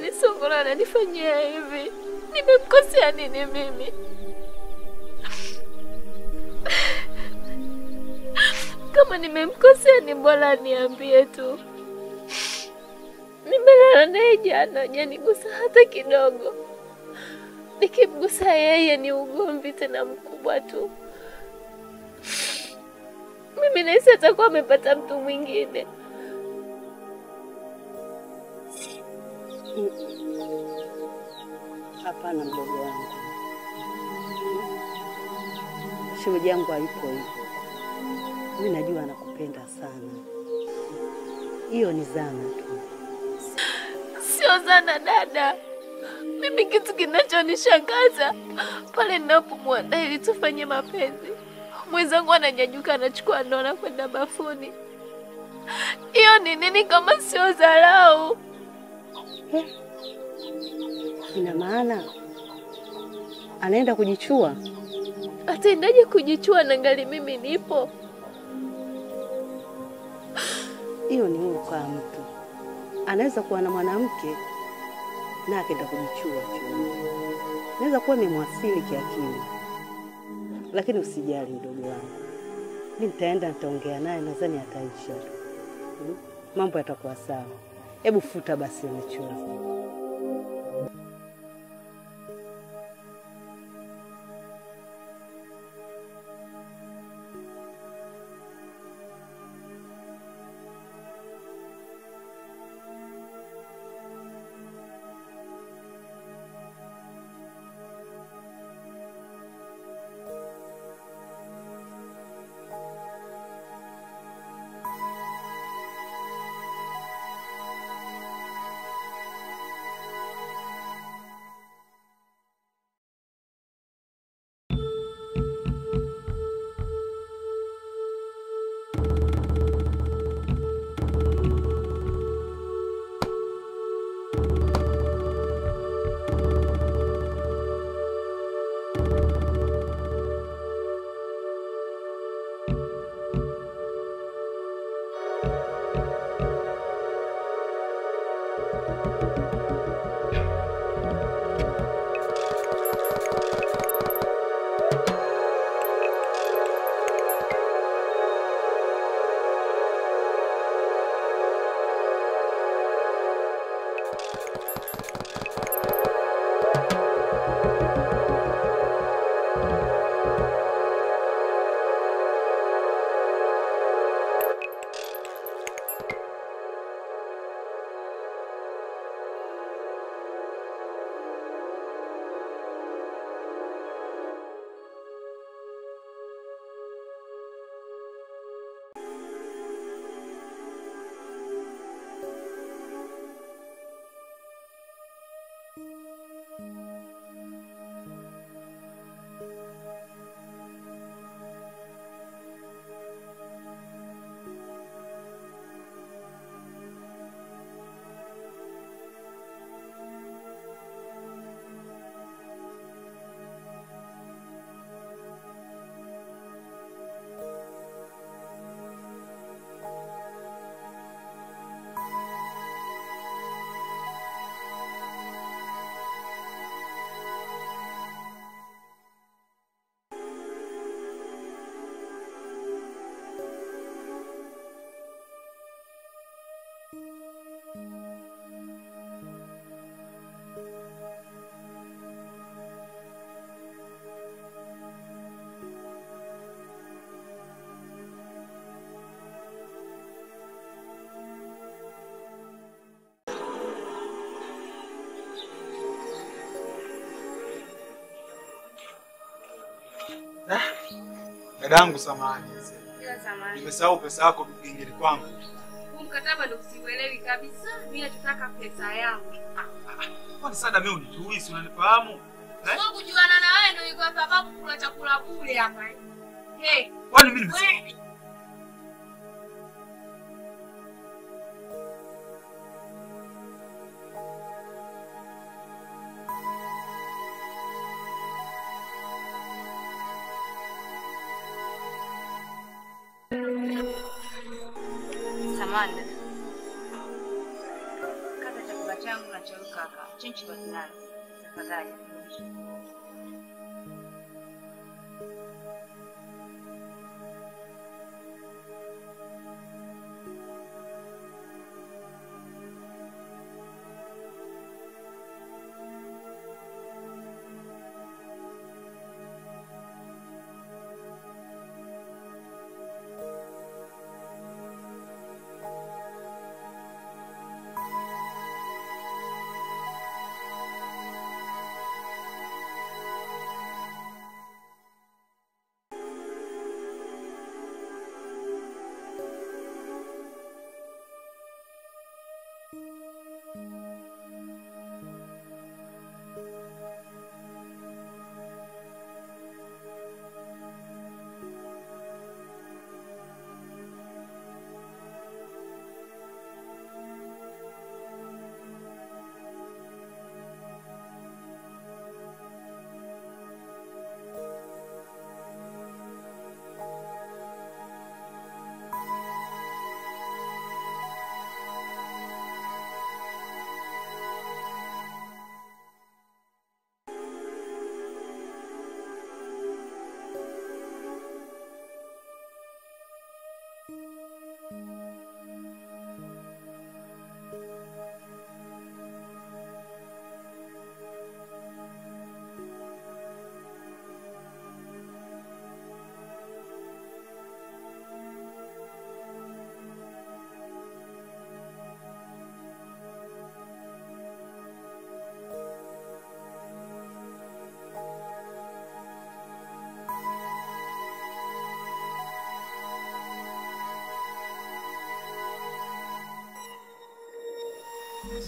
nini Sungura ananifanyia hivi? Nimemkosea nini mimi? Kama nimemkosea ni bora niambie tu. Nimelala naye jana, hajanigusa hata kidogo. Nikimgusa yeye ni ugomvi tena mkubwa tu. Mimi nahisi atakuwa amepata mtu mwingine. Hapana mdogo wangu. Shemeji yangu hayupo hivyo. Mimi najua anakupenda sana. Hiyo ni zana tu. Sio zana dada. Mimi kitu kinachonishangaza pale ninapomwanda ili tufanye mapenzi, mwenzangu ananyanyuka anachukua ndoo na kwenda bafuni. Hiyo ni nini kama sio dharau? Ina maana anaenda kujichua? Ataendaje kujichua na ngali mimi nipo? Hiyo ni huko kwa mtu. Anaweza kuwa na mwanamke na akaenda kujichua. Naweza kuwa nimemwasili kiakili. Lakini usijali mdogo wangu. Mimi nitaongea naye, nadhani ataisha. Mambo yatakuwa sawa. Hebu futa basi machozi. Dadangu samahani. Bila samahani. Nimesahau pesa yako bingili kwangu. Huu mkataba ndio siuelewi kabisa. Mimi nataka pesa yangu. Kwani sada mimi unijui, si unanifahamu? Sio kujuana na wewe ndio iko sababu kula chakula bure hapa. Kwani mimi nimesema Samanda. Kata chakula changu na chauka. Chinchi bakilala. Tafadhali.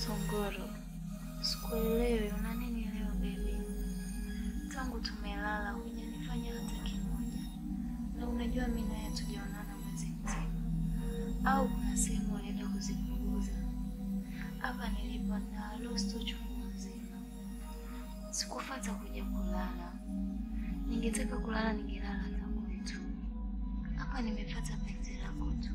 Songoro, sikuelewi una nini leo baby? Tangu tumelala hujanifanya hata kimoja. Na unajua mimi naye hatujaonana mwezi mzima. Au kuna sehemu unaenda kuzipunguza? Hapa nilipo na lost uchungu mzima. Sikufuata kuja kulala. Ningetaka kulala ningelala tangu tu. Hapa nimefuata penzi lako tu.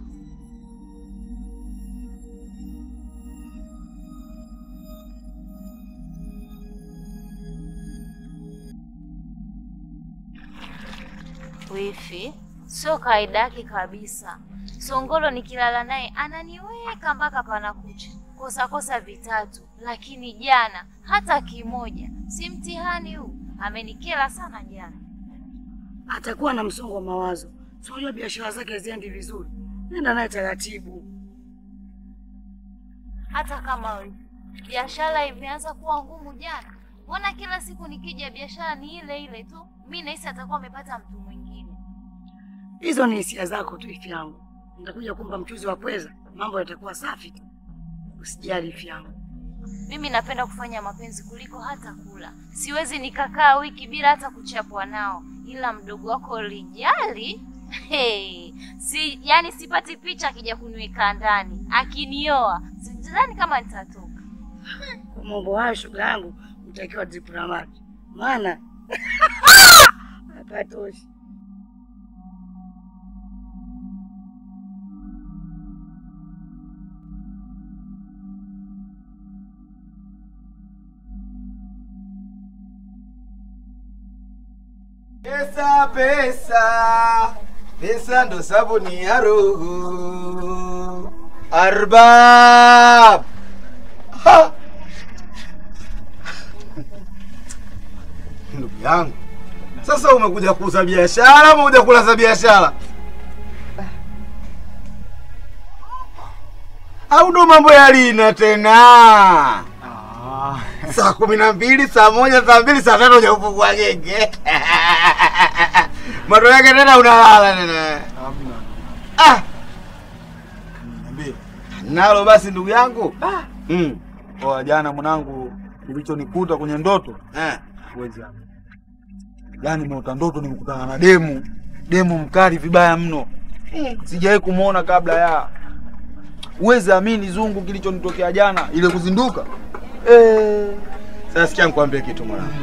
Wifi, sio kaida yake kabisa. Songolo nikilala naye ananiweka mpaka panakucha. Kosa vitatu, lakini jana hata kimoja. Si mtihani huu, amenikera sana jana. Atakuwa na msongo wa mawazo. Sio biashara zake ziendi vizuri. Nenda naye taratibu. Hata kama biashara imeanza kuwa ngumu jana, mbona kila siku nikija biashara ni ile ile tu? Mimi nahisi atakuwa amepata mtu mwingine. Hizo ni hisia zako tu ifi yangu. Nitakuja kumpa mchuzi wa pweza, mambo yatakuwa safi tu. Usijali ifi yangu. Mimi napenda kufanya mapenzi kuliko hata kula. Siwezi nikakaa wiki bila hata kuchapwa nao. Ila mdogo wako Lijali, yani sipati picha akija kuniweka ndani. Akinioa, sidhani kama nitatoka. Kwa mambo hayo shoga yangu, utakiwa diplomati. Maana hapatoshi. Pesa ndo sabuni ya roho. Arbab. Ndugu yangu, sasa umekuja kuuza biashara ama umekuja kulaza biashara? Au ndo mambo ya lina tena? Saa 12, saa 1, saa 2, saa 5 hujafungua genge. Mato yake tena unalala tena. Hamna. Niambie. Nalo basi ndugu yangu. Kwa jana mwanangu kilichonikuta kwenye ndoto. Uwezi hapo. Yaani nimeota ndoto nimekutana na demu mkali vibaya mno. Sijawahi kumuona kabla ya. Uwezi amini Zungu kilichonitokea jana ile kuzinduka. Sasa sikia nikwambie kitu mwanangu.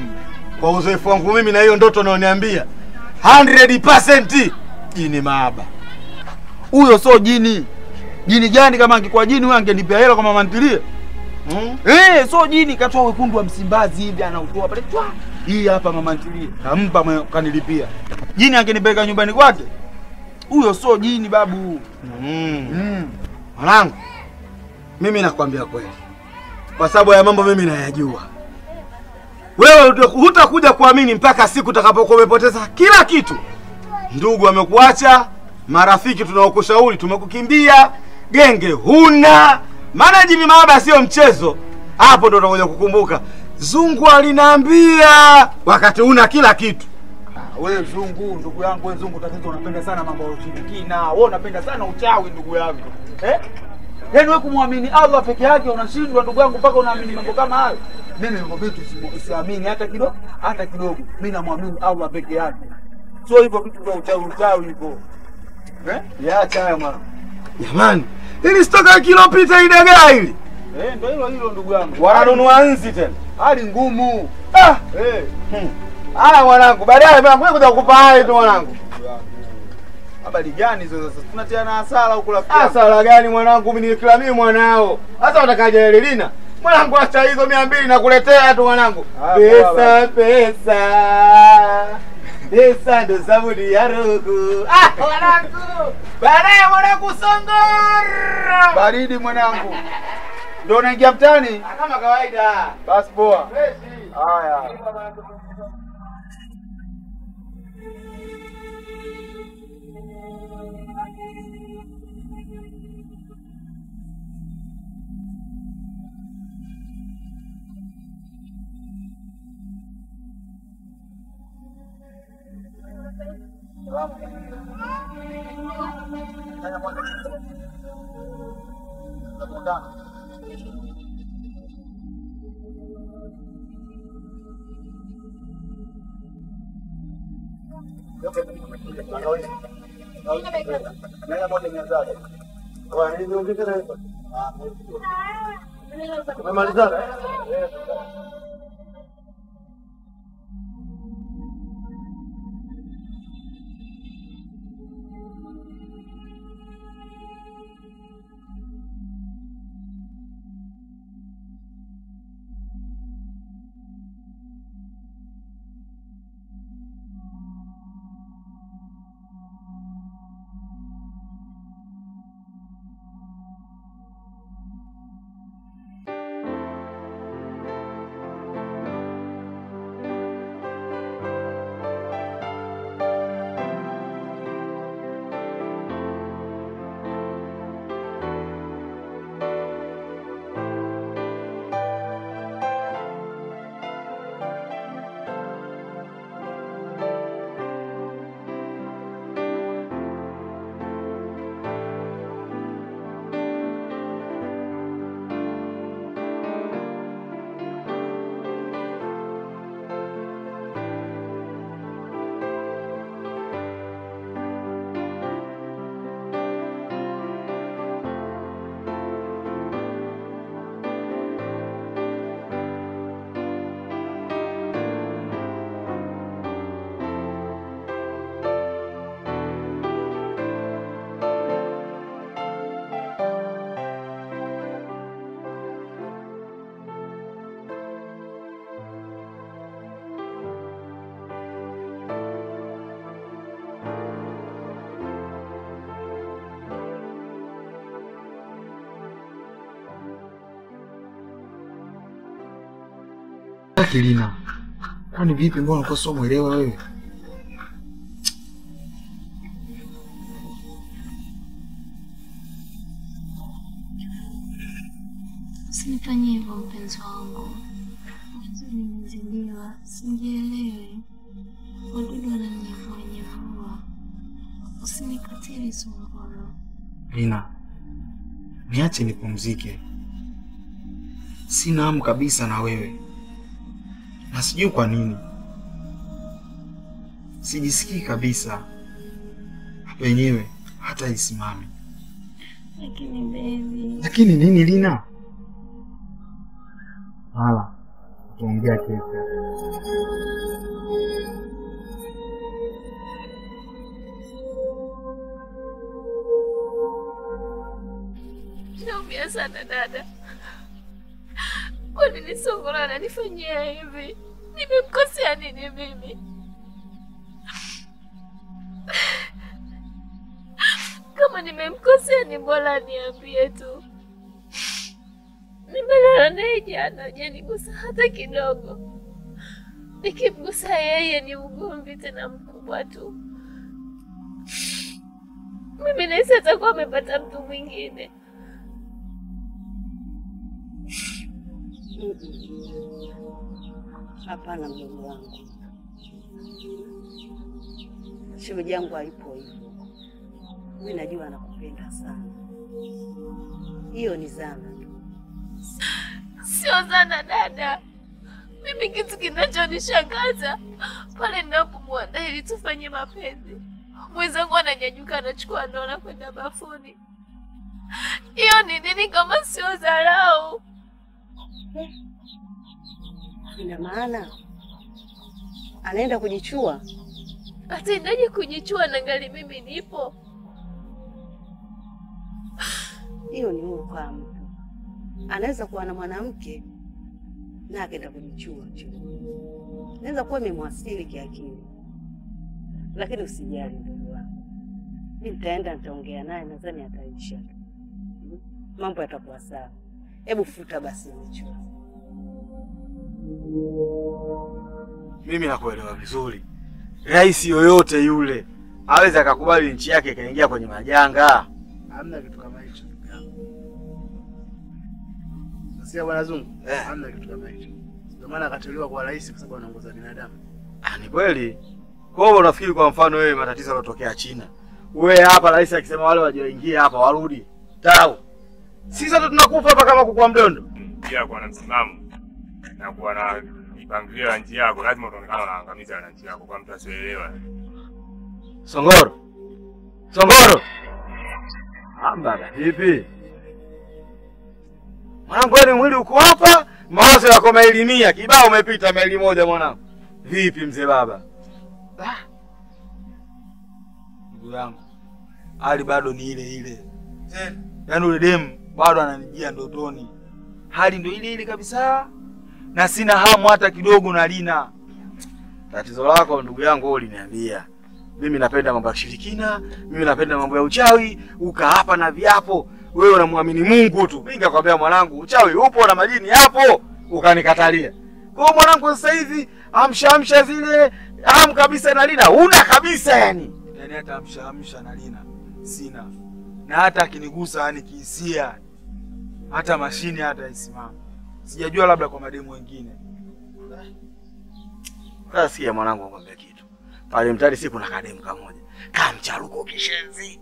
Kwa uzoefu wangu mimi na hiyo ndoto naoniambia 100% jini maaba. Huyo sio jini. Jini gani? Kama angekuwa jini wewe angenipea hela kama mama ntilie. So jini katoa wekundu wa Msimbazi hivi anautoa pale twa. Hii hapa mama ntilie. Kampa kanilipia. Jini angenipeleka nyumbani kwake. Huyo so jini babu. Mwanangu, mimi nakwambia kweli. Kwa sababu ya mambo mimi nayajua. Wewe hutakuja kuamini mpaka siku utakapokuwa umepoteza kila kitu. Ndugu wamekuacha, marafiki tunaokushauri tumekukimbia, genge huna. Maana jini mahaba sio mchezo. Hapo ndo utakuja kukumbuka. Zungu aliniambia wakati una kila kitu. Wewe Zungu, ndugu yangu, wewe Zungu tatizo unapenda sana mambo ya ushirikina. Wewe unapenda sana uchawi ndugu yangu. Yaani wewe kumwamini Allah peke yake unashindwa ndugu yangu mpaka unaamini mambo kama hayo. Mimi mambo vitu siamini hata kidogo. Mimi namwamini Allah peke yake. Sio hivyo vitu vya uchawi hivyo. Yaacha haya mwana. Jamani, hili stoka kilopita idagaa hili. Ndio hilo ndugu yangu. Wananunua nzi tena. Hali ngumu. Haya mwanangu, baadaye mimi kuja kukupa hai tu mwanangu. Habari gani hizo sasa? Tunatiana hasara huko rafiki. Hasara gani mwanangu? Mimi nikila mimi mwanao. Sasa utakaje Elina? Mwanangu acha hizo 200 nakuletea tu mwanangu. Pesa ndo sabuni ya roho. Mwanangu. Baadaye mwanangu songora. Baridi mwanangu. Ndio unaingia mtani? Kama kawaida. Basi poa. Haya. Lina. Kwani vipi mbona uko so mwelewa wewe? Usinifanyie hivyo mpenzi wangu. Nimezidiwa, sijielewi. Wadudu wananyevua. Usinikatili Songoro. Lina. Niache nipumzike. Sina hamu kabisa na wewe. Na sijui kwa nini. Sijisikii kabisa. Hapa yenyewe hata isimame. Lakini baby. Lakini nini Lina? Hala. Tuongea kesho. Naumia sana dada. Kwa nini Songolo ananifanyia hivi? Nimemkosea nini mimi? Kama nimemkosea ni bora niambie tu. Nimelala naye jana, hajanigusa hata kidogo. Nikimgusa yeye ni ugomvi tena mkubwa tu. Mimi nahisi atakuwa amepata mtu mwingine. Hapana mdogo wangu. Shemeji yangu haipo hivyo. Mimi najua anakupenda sana. Hiyo ni zana tu. Sio zana dada. Mimi kitu kinachonishangaza pale ninapomwandaa ili tufanye mapenzi, mwenzangu ananyanyuka anachukua ndoo na kwenda bafuni. Hiyo ni nini kama sio dharau? Ina maana anaenda kujichua? Ataendaje kujichua na ngali mimi nipo? Hiyo ni kwa mtu. Anaweza kuwa na mwanamke na akaenda kujichua tu. Naweza kuwa imemwasili kiakili. Lakini usijali ndugu wangu. Mimi nitaongea naye, nadhani ataisha. Mambo yatakuwa sawa. Hebu futa basi macho. Mimi nakuelewa vizuri. Rais yoyote yule aweza akakubali nchi yake ikaingia kwenye majanga. Hamna kitu kama hicho. Sasa bwana Zungu, hamna kitu kama hicho. Ndio maana akateuliwa kwa rais kwa sababu anaongoza binadamu. Ni kweli. Kwa hiyo unafikiri kwa mfano wewe matatizo yanatokea China. Wewe hapa rais akisema wale wajoingie hapa warudi. Tau. Sisi sote tunakufa hapa kama kukua mdondo. Pia kwa na msimamo na kuwa na mipangilio ya nchi yako lazima utaonekana unaangamiza na nchi yako kwa mtu asielewa. Songoro. Songoro. Amba vipi? Mwanangu wewe mwili uko hapa, mawazo yako maili 100, kibao umepita maili 1 mwanangu. Vipi mzee baba? Ndugu yangu, hali bado ni ile ile. Yaani ule demu bado ananijia ndotoni. Hali ndio ile ile kabisa. Na sina hamu hata kidogo na Lina. Tatizo lako ndugu yangu wewe uliniambia. Mimi napenda mambo ya shirikina, mimi napenda mambo ya uchawi, uka hapa na viapo. Wewe unamwamini Mungu tu. Mimi nikakwambia mwanangu, uchawi upo na majini hapo, ukanikatalia. Kwa hiyo mwanangu sasa hivi amshamsha zile hamu kabisa na Lina, una kabisa yani. Yaani hata amshamsha na Lina sina. Na hata akinigusa yani kihisia, hata mashine hata isimama. Sijajua labda kwa mademu wengine. Sasa sikia mwanangu ngombe kitu. Pale mtani siku na kademu kamoja. Kamcharuko kishenzi.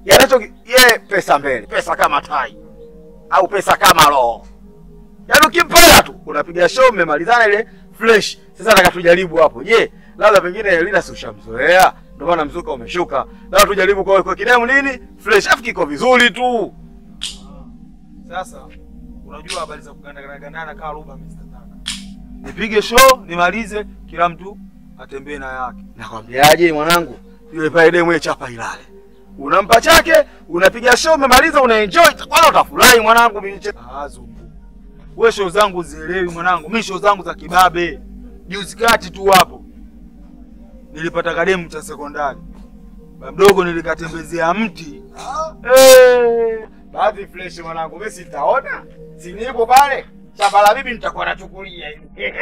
Yanacho ye pesa mbele, pesa kama tai. Au pesa kama roho. Yaani ukimpenda tu unapiga show mmemalizana ile fresh. Sasa nataka tujaribu hapo. Je, labda pengine Lina si ushamzoea? Ndio maana mzuka umeshuka. Labda tujaribu kwa kidemu nini? Fresh afu kiko vizuri tu. Sasa unajua habari za kugandana kama ruba Mr. Tanga. Nipige show, nimalize, kila mtu atembee na yake. Nakwambiaje mwanangu? Yule pale demu ile chapa ilale. Unampa chake, unapiga show, umemaliza unaenjoy. Kwanza utafurahi mwanangu mimi. Zungu. Wewe show zangu zielewi mwanangu. Mimi show zangu za kibabe. Juzi kati tu hapo nilipata kademu cha sekondari. Mdogo nilikatembezea mti. Baadhi fresh mwanangu, mimi sitaona. Si nipo pale. Shamba la bibi nitakuwa nachukulia hivi.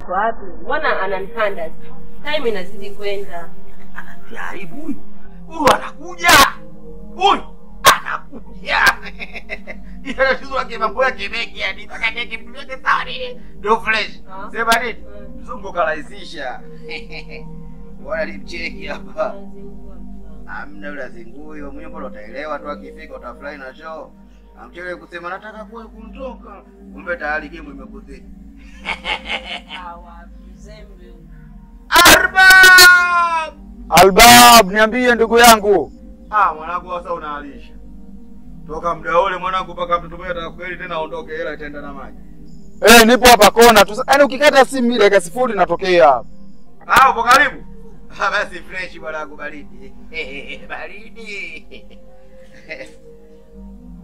yuko wapi? Mbona ananikanda? Time inazidi kwenda. Anatia aibu huyu. Huyu anakuja. Huyu anakuja. Ile tatizo lake mambo yake mengi hadi mpaka keki mpigie sawa nini? Ndio fresh. Sema nini? Mzungu karahisisha. Bwana nimcheki hapa. Hamna yule azingui, mwenyewe mbona utaelewa tu akifika utafurahi na show. Amchelewe kusema nataka kuwa kunitoka. Kumbe tayari game imekuzidi. Hawa mzembe. Albab, niambie ndugu yangu. Mwanangu sasa unaalisha. Toka muda ule mwanangu mpaka mtoto mmoja atakubeli tena aondoke hela itaenda na maji. Nipo hapa kona tu. Yaani ukikata simu dakika 0 natokea hapa. Upo karibu? Basi fresh mwanangu baridi. Baridi.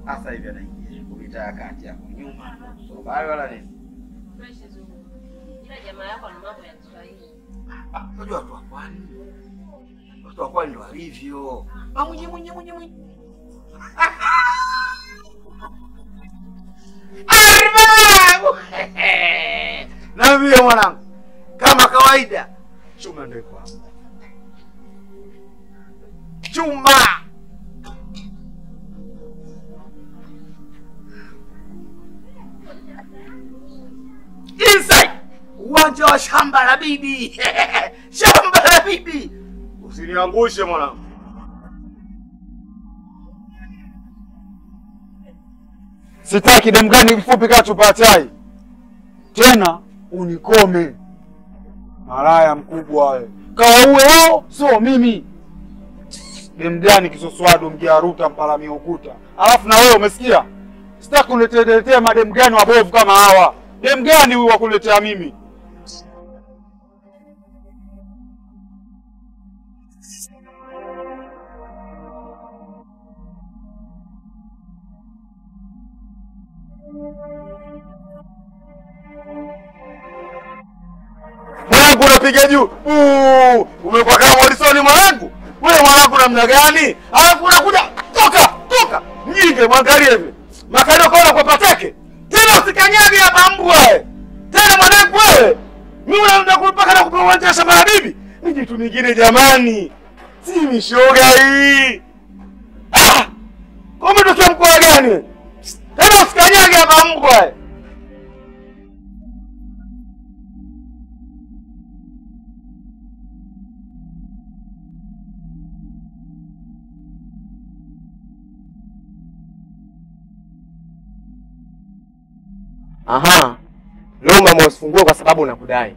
Sasa hivi anaingia kupitia kati yako nyuma. So bali wala nini? Fresh zungu. Ila jamaa yako ana mambo ya Kiswahili. Unajua watu wa kwani? Watu wa kwani ndio alivyo. Mwenye. Naambia mwanangu, kama kawaida, chuma ndio iko hapa. Chuma. Inside uwanja wa shamba la bibi. Shamba la bibi. Usiniangushe mwanangu. Sitaki demu gani mfupi kama chupa chai. Tena unikome. Malaya mkubwa wewe. Kawaue wao, sio mimi. Demu gani kisoswado mjaruta mpalamia ukuta. Alafu na wewe umesikia? Sitaki uniletea mademu gani wabovu kama hawa. Demu gani huyu wa kuletea mimi? Mwanangu unapiga juu. Umekuwa kama Morrison mwanangu. Wewe mwanangu namna gani? Alafu unakuja toka. Mjinge mwangalie hivi. Makalio kaona kwa pateke. Tena usikanyage hapa mbwa wewe. Tena mwanangu wewe. Mimi unaenda kupaka na kupawanisha shamba la bibi. Ni kitu kingine jamani. Si mishoga hii. Kwa umetokea mkoa gani? Tena usikanyage hapa mbwa wewe. Leo mama usifungue kwa sababu nakudai.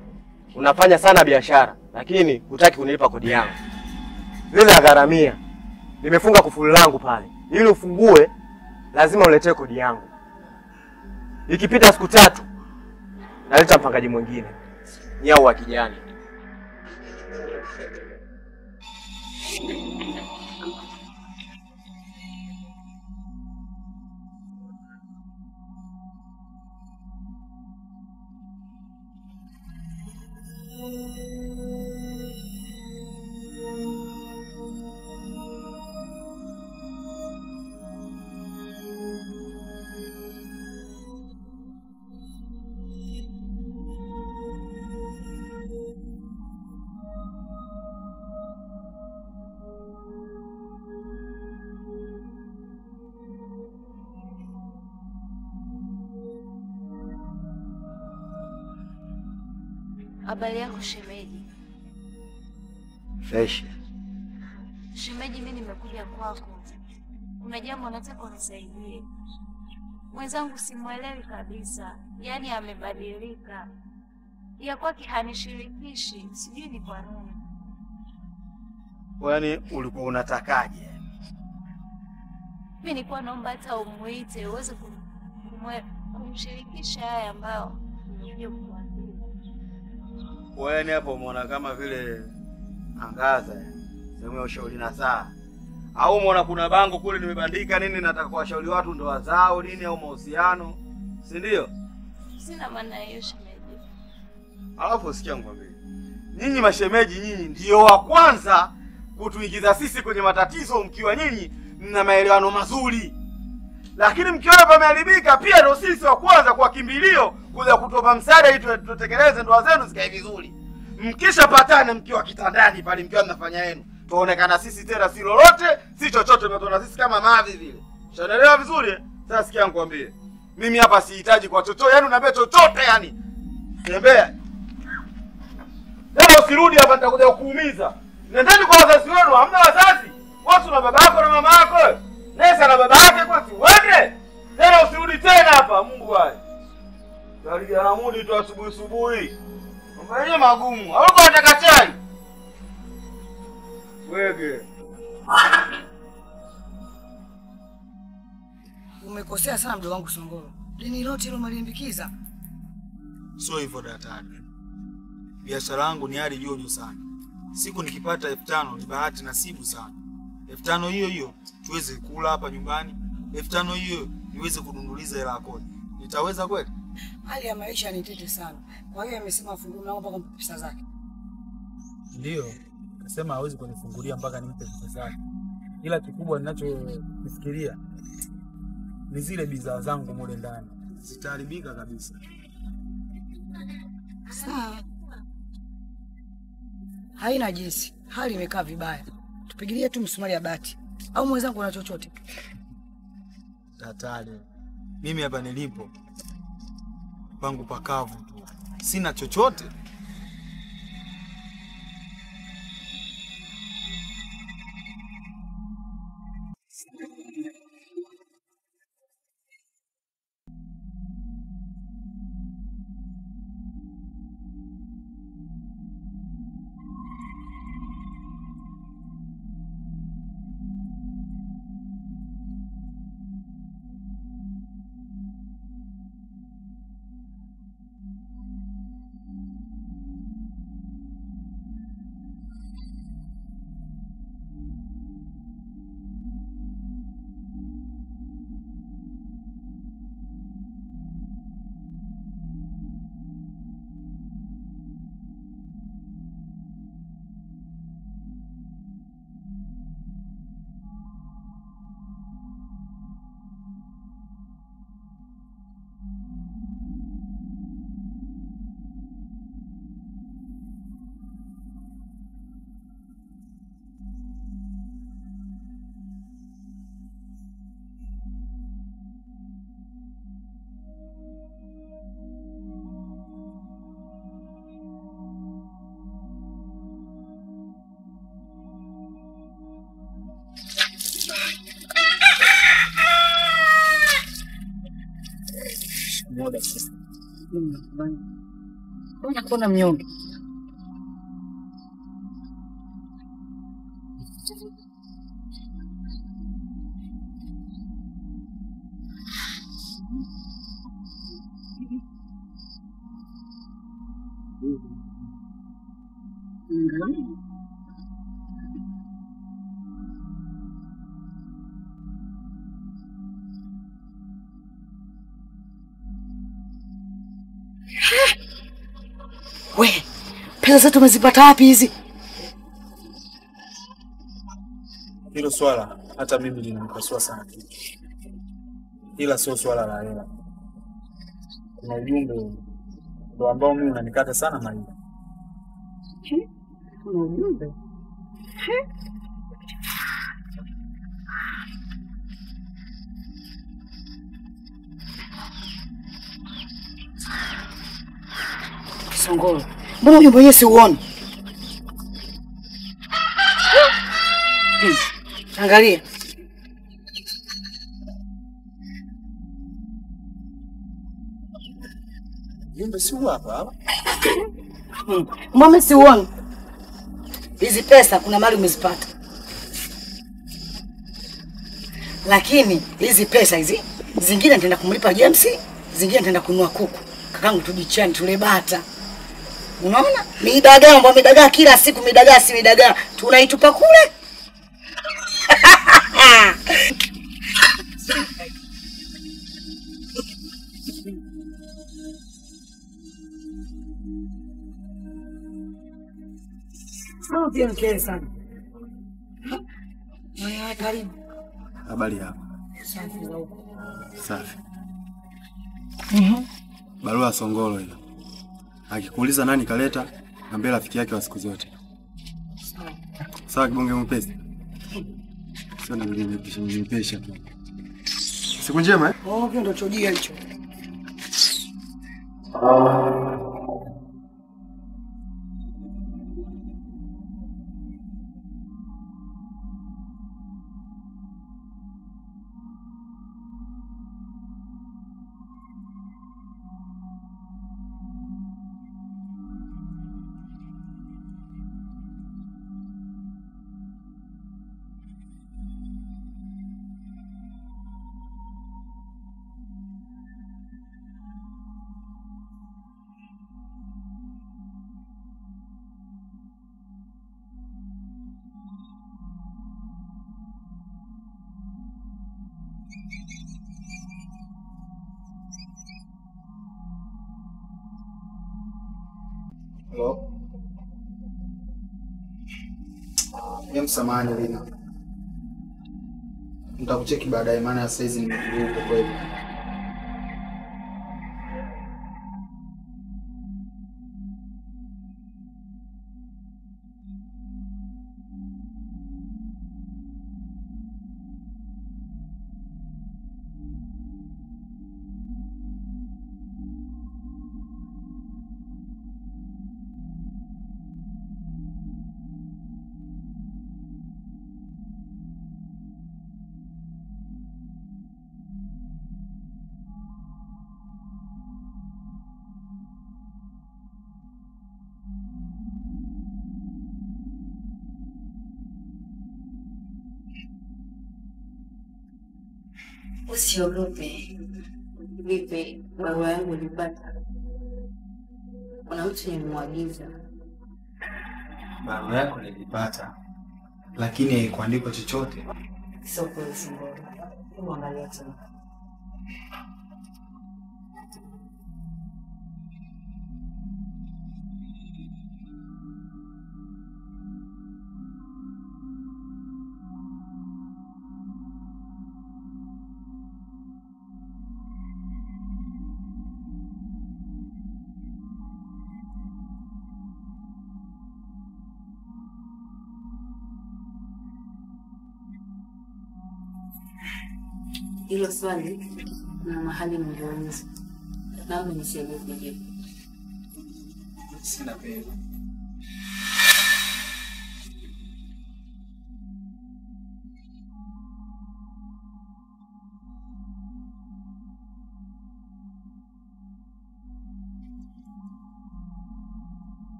Unafanya sana biashara, lakini hutaki kunilipa kodi yangu. Lile ya gharamia. Nimefunga kufuli langu pale. Ili ufungue, lazima uletee kodi yangu. Ikipita siku 3, naleta mpangaji mwingine. Nyau wa kijani. Habari yako shemeji? Fresh. Shemeji, mimi nimekuja kwako. Kuna jambo nataka unisaidie. Mwenzangu simuelewi kabisa. Yaani amebadilika. Ya kwake hanishirikishi. Sijui ni kwa nini. Yaani ulikuwa unatakaje? Mimi nilikuwa naomba hata umuite uweze kumshirikisha haya ambayo nimekuja kukuambia. Yaani hapo umeona kama vile angaza sehemu ya ushauri na saa. Au umeona kuna bango kule nimebandika nini nataka kuwashauri watu ndoa zao nini au mahusiano. Si ndio? Sina maana hiyo shemeji. Alafu sikia ngombe. Nyinyi mashemeji nyinyi ndio wa kwanza kutuingiza sisi kwenye matatizo mkiwa nyinyi mna maelewano mazuri. Lakini mkiona pameharibika, pia ndio sisi wa kwanza kwa kimbilio kuja kutoa msaada ili tutekeleze ndoa zenu zikae vizuri. Mkishapatana mkiwa kitandani pale mkiwa mnafanya yenu, tuonekana sisi tena si lolote, si chochote, mtatuona sisi kama mavi vile. Unaelewa vizuri? Sasa sikia nikwambie. Mimi hapa sihitaji kwa chochote, yani unaambia chochote yani. Tembea. Leo usirudi hapa nitakuja kukuumiza. Nendeni kwa wazazi wenu, hamna wazazi. Watu na baba yako na mama yako. Nesa na baba yake kwa si wewe. Tena usirudi tena hapa, Mungu wangu. Dalili anamudi tu asubuhi. Mambo yenyewe magumu. Hauko unataka chai? Wewe. Umekosea sana mdogo wangu Songoro. Deni lote hilo umelimbikiza. Sio hivyo daktari. Biashara yangu ni hali juu sana. Siku nikipata 5,000 ni bahati nasibu sana. 5,000 hiyo tuweze kula hapa nyumbani. 5,000 hiyo niweze kudunduliza hela kodi. Nitaweza kweli? Hali ya maisha ni tete sana. Kwa hiyo amesema afungue mlango mpaka mpe pesa zake. Ndio. Nasema hawezi kunifungulia mpaka nimpe pesa zake. Ila kikubwa ninachofikiria ni zile bidhaa zangu mule ndani. Zitaharibika kabisa. Sawa. Haina jinsi. Hali imekaa vibaya. Tupigilie tu msumari ya bati. Au mwenzangu ana chochote? Daktari. Mimi hapa nilipo pangu pakavu tu. Sina chochote. Muda sasa. Mbona mnyonge? We, pesa zetu umezipata wapi hizi? Hilo swala hata mimi linanipasua sana. Ila sio swala la hela. Kuna ujumbe ndio ambao mimi unanikata sana maisha. Kuna ujumbe? Songoro, mbona ujumbe wenyewe siuoni? Angalia. Ujumbe si hapa. Mbona siuoni? Hizi pesa kuna mali umezipata. Lakini hizi pesa hizi zingine nitaenda kumlipa James, zingine nitaenda kununua kuku. Kakangu tujichani tule bata. Unaona? Midagaa, mbona midagaa kila siku midagaa si midagaa. Tunaitupa kule. Sasa pia mkele sana. Karibu. Habari yako? Safi za huko. Safi. Barua ya Songolo hiyo. Akikuuliza nani kaleta, ambie rafiki yake wa siku zote. Sawa kibonge mpesi. Sio nilipesha tu. Siku njema eh? Oh, ndio chojia hicho. Hello. Samahani Lina. Nitakucheki baadaye maana sasa hizi nimevuka kweli. Usiogope. Vipi, barua yangu ulipata? Kuna mtu nimemwagiza. Barua yako nilipata. Lakini haikuandikwa chochote. Sio kweli Songolo. Hebu angalia tena. Hilo swali na mahali niliuliza. Naomba nisaidie kujibu. Sina pesa.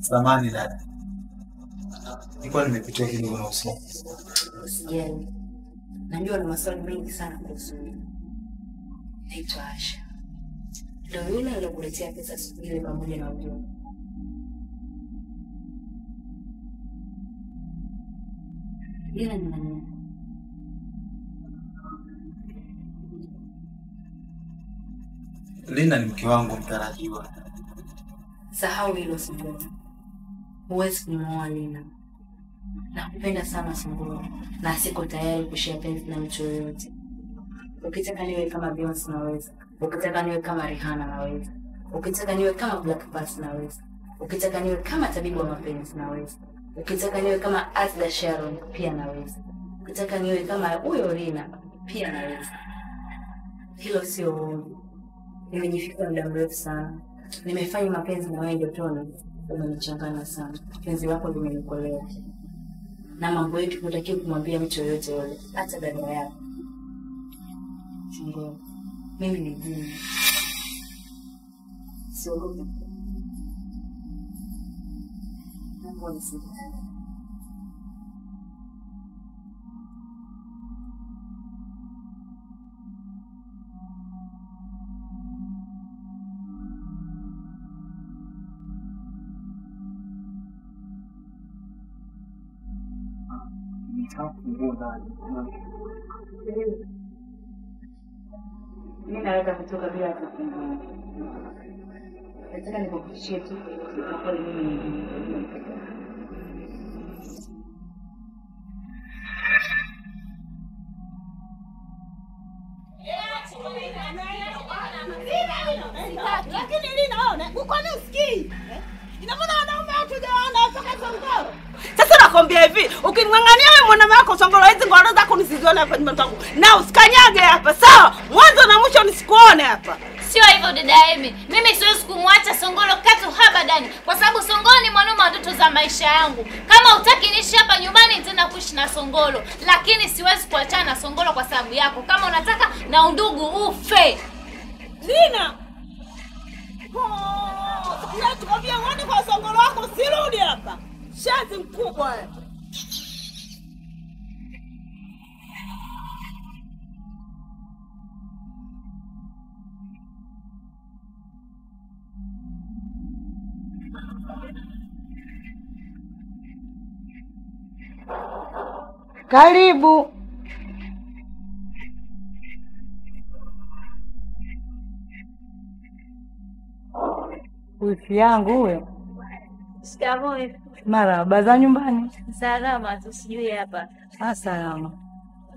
Samahani dada. Nilikuwa nimepitia kidogo na usiku. Usijali. Najua na maswali mengi sana kuhusu mimi. Naitwa Asha. Ndio yule aliyokuletea pesa siku ile pamoja na ujumbe. Ila ni nani? Lina ni mke wangu mtarajiwa. Sahau hilo Songolo. Huwezi kumwoa Lina. Nakupenda sana Songolo. Na siko tayari kushare penzi na mtu yoyote. Ukitaka niwe kama Beyonce naweza. Ukitaka niwe kama Rihanna naweza. Ukitaka niwe kama Black Bass naweza. Ukitaka niwe kama tabibu wa mapenzi naweza. Ukitaka niwe kama Asda Sharon pia naweza. Ukitaka niwe kama huyo Lina pia naweza. Hilo sio uongo. Nimejificha muda mrefu sana. Nimefanya mapenzi na wewe ndotoni. Umenichanganya sana. Penzi lako limenikolea. Na mambo yetu hutakiwi kumwambia mtu yoyote yule, hata dada yako. Songolo, mimi ni jini. Siogopi. Naomba unisaidie. Mimi naweza kutoka bila kufungua. Nataka nikukushie tu kwa mimi. Lakini linaona uko ni usikii. Ina maana wanaume watu jawana kutoka Songoro. Sasa nakwambia hivi, uking'ang'ania wewe mwanamke wako Songoro hizi ngoro zako nisizione hapa nyumbani kwangu. Na usikanyage hapa, sawa? Mwanzo na mwisho nisikuone hapa. Sio hivyo dada Emi. Mimi siwezi kumwacha Songoro katu habadani kwa sababu Songoro ni mwanaume wa ndoto za maisha yangu. Kama hutaki niishi hapa nyumbani nitaenda kuishi na Songoro, lakini siwezi kuachana na Songoro kwa sababu yako. Kama unataka na undugu ufe. Lina. Ya tukwambia uone kwa Songoro wako sirudi hapa. Shazi mkubwa wewe. Karibu. Wifi yangu huyo. Shikamoo. Marahaba, za nyumbani? Salama tu, sijui hapa. Salama.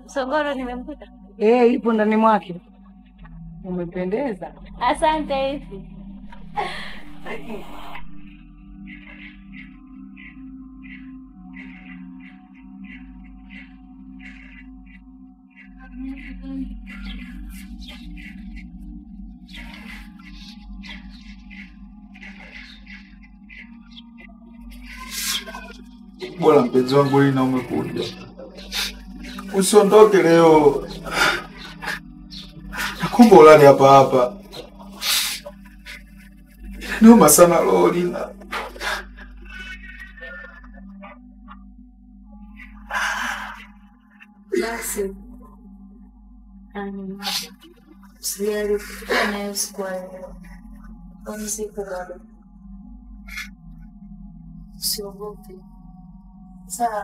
Songoro nimemkuta? Ipo ndani mwake. Umependeza. Asante hivi. Bora mpenzi wangu Lina umekuja. Usiondoke leo. Nakumba ulale hapa hapa. Noma sana roho Lina. Basi. Sijali kufanya usiku wa leo. Pumzika bado. Usiogope. Sawa.